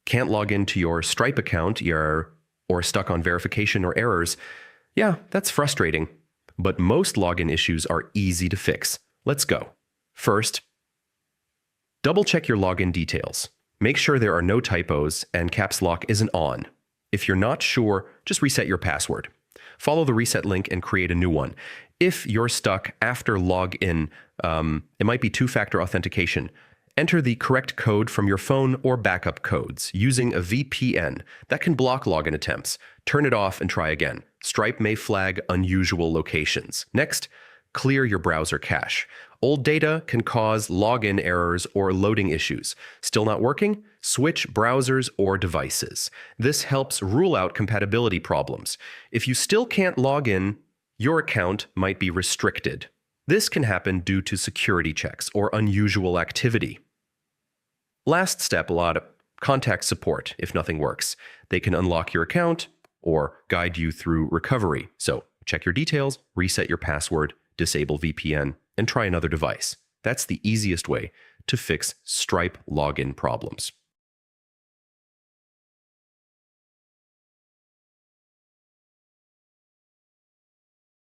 Can't log into your Stripe account, or stuck on verification or errors. Yeah, that's frustrating. But most login issues are easy to fix. Let's go. First, double-check your login details. Make sure there are no typos and caps lock isn't on. If you're not sure, just reset your password. Follow the reset link and create a new one. If you're stuck after login, it might be two-factor authentication. Enter the correct code from your phone or backup codes using a VPN. That can block login attempts. Turn it off and try again. Stripe may flag unusual locations. Next, clear your browser cache. Old data can cause login errors or loading issues. Still not working? Switch browsers or devices. This helps rule out compatibility problems. If you still can't log in, your account might be restricted. This can happen due to security checks or unusual activity. Last step, contact support if nothing works. They can unlock your account or guide you through recovery. So check your details, reset your password, disable VPN, and try another device. That's the easiest way to fix Stripe login problems.